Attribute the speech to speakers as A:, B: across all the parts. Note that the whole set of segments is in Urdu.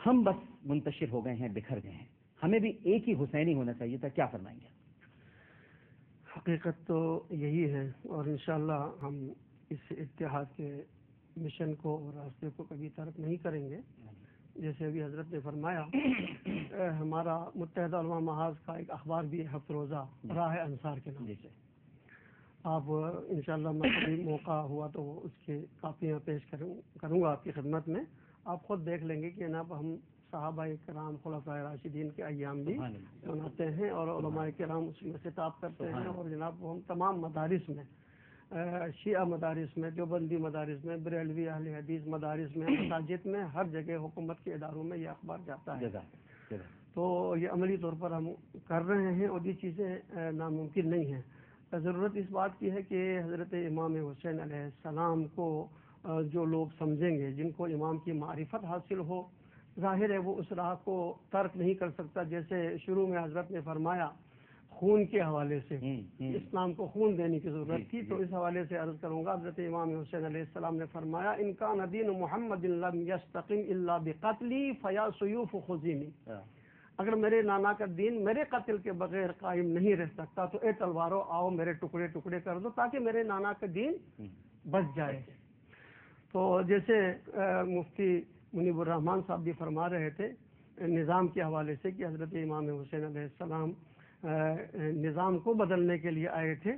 A: ہم بس منتشر ہو گئے ہیں، بکھر گئے ہیں، ہمیں بھی ایک ہی حسینی ہونا چاہیے تھا، کیا فرمائیں گے؟
B: حقیقت تو یہی ہے، اور انشاءاللہ ہم اس اتحاد کے مشن کو اور راستے کو کبھی ترک نہیں کریں گے. جیسے ابھی حضرت نے فرمایا، ہمارا متحدہ علماء محاذ کا ایک اخبار بھی ہے، ہفت روزہ راہ انصار کے نام سے. آپ انشاءاللہ میں کبھی موقع ہوا تو اس کی کاپیاں پیش کروں گا آپ کی خدمت میں. آپ خود دیکھ لیں گے کہ جناب ہم صحابہ کرام خلفائے راشدین کے ایام بھی مناتے ہیں اور علماء کرام اس میں خطاب کرتے ہیں. اور جناب ہم تمام مدارس میں، شیعہ مدارس میں، دیوبندی مدارس میں، بریلوی اہل حدیث مدارس میں، مساجد میں، ہر جگہ حکومت کے اداروں میں یہ اخبار جاتا ہے. تو یہ عملی طور پر ہم کر رہے ہیں اور یہ چیزیں ناممکن نہیں ہیں. ضرورت اس بات کی ہے کہ حضرت امام حسین علیہ السلام کو جو لوگ سمجھیں گے، جن کو امام کی معرفت حاصل ہو، ظاہر ہے وہ اس راہ کو ترک نہیں کر سکتا. جیسے شروع میں حضرت نے فرمایا خون کے حوالے سے اسلام کو خون دینے کی ضرورت تھی، تو اس حوالے سے عرض کروں گا. حضرت امام حسین علیہ السلام نے فرمایا ان کان دین محمد لم یستقم الا بقتلی فیا سیوف خذینی. اگر میرے نانا کا دین میرے قتل کے بغیر قائم نہیں رہ سکتا تو اے تلواروں آؤ میرے ٹکڑے ٹکڑے کر دو تاکہ میرے نانا کا دین بچ جائے. تو جیسے مفتی منیب الرحمان صاحب بھی فرما رہے تھے نظام کے حوالے سے کہ حضرت امام حسین علیہ السلام نظام کو بدلنے کے لیے آئے تھے.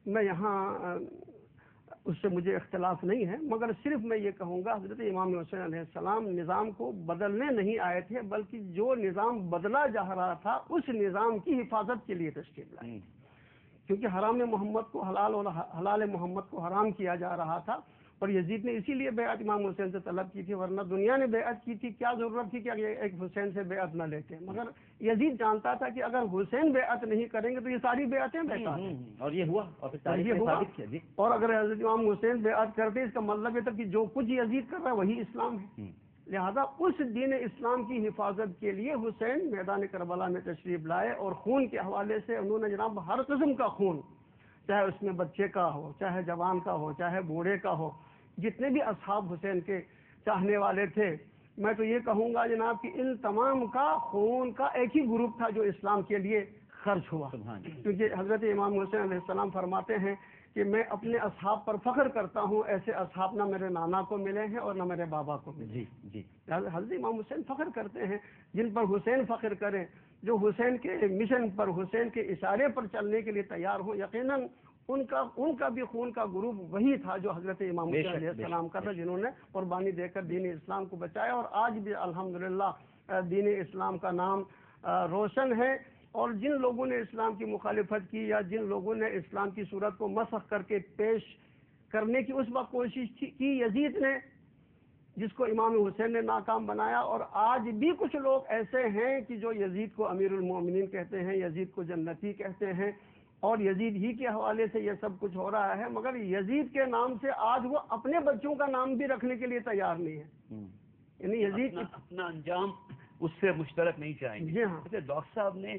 B: میں یہاں اس سے مجھے اختلاف نہیں ہے، مگر صرف میں یہ کہوں گا حضرت امام حسین علیہ السلام نظام کو بدلنے نہیں آئے تھے، بلکہ جو نظام بدلا جا رہا تھا اس نظام کی حفاظت کے لیے تشریف لائے. کیونکہ حرام محمد کو حلال اور حلال محمد کو حرام کیا جا رہا تھا، اور یزید نے اسی لیے بیعت امام حسین سے طلب کی تھی، ورنہ دنیا نے بیعت کی تھی. کیا ضرورت تھی کہ ایک حسین سے بیعت نہ لیتے؟ مگر یزید جانتا تھا کہ اگر حسین بیعت نہیں کریں گے تو یہ ساری بیعتیں بیکار ہیں، اور یہ ہوا. اور اگر حضرت امام حسین بیعت کرتے اس کا مطلب یہ تھا کہ جو کچھ یزید کر رہا ہے وہی اسلام ہے. لہذا اس دین اسلام کی حفاظت کے لیے حسین میدان کربلا میں تشریف لائے، اور خون کے حوالے سے انہوں نے جناب ہر قسم کا خون، چاہے اس میں بچے کا ہو، چاہے جوان کا ہو، چاہے بوڑھے کا ہو، جتنے بھی اصحاب حسین کے چاہنے والے تھے، میں تو یہ کہوں گا جناب کہ ان تمام کا خون کا ایک ہی گروپ تھا جو اسلام کے لیے خرچ ہوا. کیونکہ حضرت امام حسین علیہ السلام فرماتے ہیں کہ میں اپنے اصحاب پر فخر کرتا ہوں، ایسے اصحاب نہ میرے نانا کو ملے ہیں اور نہ میرے بابا کو ملے. حضرت امام حسین فخر کرتے ہیں، جن پر حسین فخر کریں، جو حسین کے مشن پر، حسین کے اشارے پر چلنے کے لیے تیار ہوں. یقیناً ان کا بھی خون کا گروپ وہی تھا جو حضرت امام حسین علیہ السلام کا تھا، جنہوں نے قربانی دے کر دین اسلام کو بچایا. اور آج بھی الحمدللہ دین اسلام کا نام روشن ہے. اور جن لوگوں نے اسلام کی مخالفت کی یا جن لوگوں نے اسلام کی صورت کو مسخ کر کے پیش کرنے کی اس وقت کوشش کی یزید نے، جس کو امام حسین نے ناکام بنایا. اور آج بھی کچھ لوگ ایسے ہیں کہ جو یزید کو امیر المومنین کہتے ہیں، یزید کو جنتی کہتے ہیں، اور یزید ہی کے حوالے سے یہ سب کچھ ہو رہا ہے. مگر یزید کے نام سے آج وہ اپنے بچوں کا نام بھی رکھنے کے لیے تیار نہیں ہے. یعنی یزید
C: اپنا انجام اس سے مشترک نہیں چاہیں گے. ڈاکٹر صاحب نے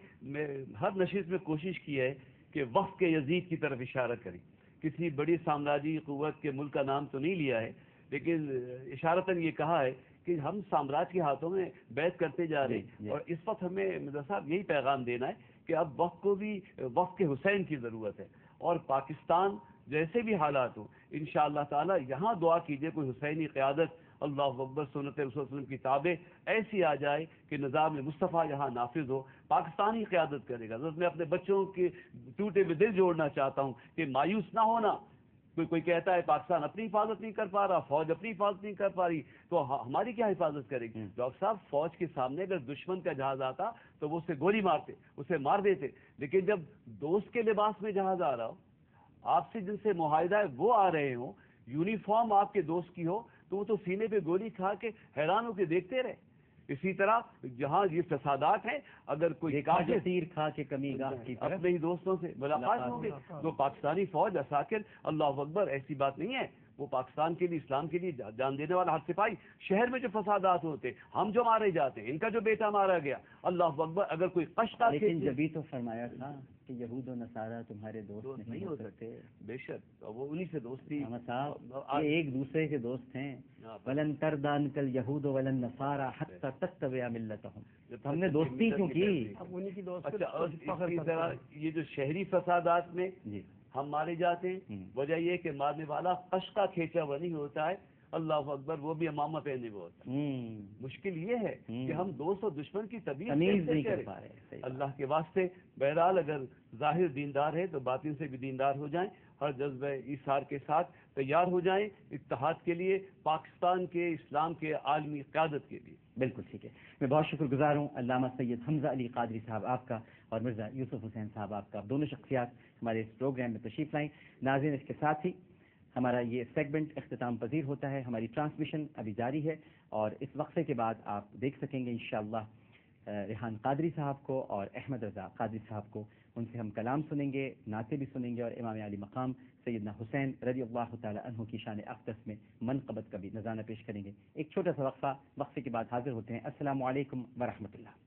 C: ہر نشست میں کوشش کی ہے کہ وفد کے یزید کی طرف اشارہ کریں. کسی بڑی سامراجی قوت کے ملک کا نام تو نہیں لیا ہے، لیکن اشارتاً یہ کہا ہے کہ ہم سامراج کے ہاتھوں میں بیعت کرتے جا رہے ہیں. اور اس وقت ہمیں مرزا صاحب یہی پیغام دینا ہے کہ اب وقت کو بھی وقت کے حسین کی ضرورت ہے. اور پاکستان جیسے بھی حالات ہوں انشاءاللہ تعالی یہاں دعا کیجئے کوئی حسینی قیادت، اللہ اکبر، سنت رسول صلی اللہ علیہ وسلم کی تابع ایسی آ جائے کہ نظام مصطفیٰ یہاں نافذ ہو. پاکستانی قیادت کرے گا. میں اپنے بچوں کے ٹوٹے میں دل جوڑنا چاہتا ہوں کہ مایوس نہ ہونا. کوئی کہتا ہے پاکستان اپنی حفاظت نہیں کر پا رہا، فوج اپنی حفاظت نہیں کر پا رہی، تو ہماری کیا حفاظت کرے گی؟ ڈاکٹر صاحب فوج کے سامنے اگر دشمن کا جہاز آتا تو وہ اسے گولی مارتے، اسے مار دیتے. لیکن جب دوست کے لباس میں جہاز آ رہا ہو، آپ سے جن سے معاہدہ ہے وہ آ رہے ہوں، یونیفارم آپ کے دوست کی ہو، تو وہ تو سینے پہ گولی کھا کے حیران ہو کے دیکھتے رہے. اسی طرح جہاں یہ فسادات ہیں، اگر کوئی
A: تیر کھا کے کمی گاہ کی طرف
C: اپنے ہی دوستوں سے ملاقات ہوگی تو پاکستانی فوج عساکر، اللہ اکبر، ایسی بات نہیں ہے. وہ پاکستان کے لیے، اسلام کے لیے جان دینے والا ہاتھ سپاہی. شہر میں جو فسادات ہوتے، ہم جو مارے جاتے ہیں، ان کا جو بیٹا مارا گیا، اللہ اکبر. اگر کوئی قشقہ
A: لیکن جبھی تو فرمایا تھا کہ یہود و نصارہ تمہارے دوست نہیں ہو سکتے.
C: بے شک وہ انہی سے دوستی.
A: صاحب یہ ایک دوسرے کے دوست ہیں. ولن تردان کل یہود ولن نصارہ حتی تتبع ملتہم. ہم نے دوستی کیوں کی؟
B: اب انہی کی دوست.
C: اچھا، اور اسی طرح یہ جو شہری فسادات میں
A: جی
C: ہم مارے جاتے ہیں، وجہ یہ کہ مارنے والا قشقہ کھینچا ہوا نہیں ہوتا ہے، اللہ اکبر، وہ بھی امامہ پہنے ہوئے ہوتا ہے. مشکل یہ ہے کہ ہم دوست و دشمن کی
A: تمیز
C: تمیز
A: نہیں کر پا رہے.
C: اللہ کے واسطے بہرحال اگر ظاہر دیندار ہے تو باطن سے بھی دیندار ہو جائیں، ہر جذبہ ایثار کے ساتھ تیار ہو جائیں اتحاد کے لیے، پاکستان کے اسلام کے عالمی قیادت کے لیے.
A: بالکل ٹھیک ہے. میں بہت شکر گزار ہوں علامہ سید حمزہ علی قادری صاحب آپ کا اور مرزا یوسف حسین صاحب آپ کا. دونوں شخصیات ہمارے اس پروگرام میں تشریف لائیں. ناظرین، اس کے ساتھ ہی ہمارا یہ سیگمنٹ اختتام پذیر ہوتا ہے. ہماری ٹرانسمیشن ابھی جاری ہے اور اس وقفے کے بعد آپ دیکھ سکیں گے انشاءاللہ ریحان قادری صاحب کو اور احمد رضا قادری صاحب کو. ان سے ہم کلام سنیں گے، نعتیں بھی سنیں گے اور امام علی مقام سیدنا حسین رضی اللہ تعالی عنہ کی شان اقدس میں منقبت کا بھی نذرانہ پیش کریں گے. ایک چھوٹا سا وقفہ، وقفے کے بعد حاضر ہوتے ہیں. السلام علیکم ورحمۃ اللہ.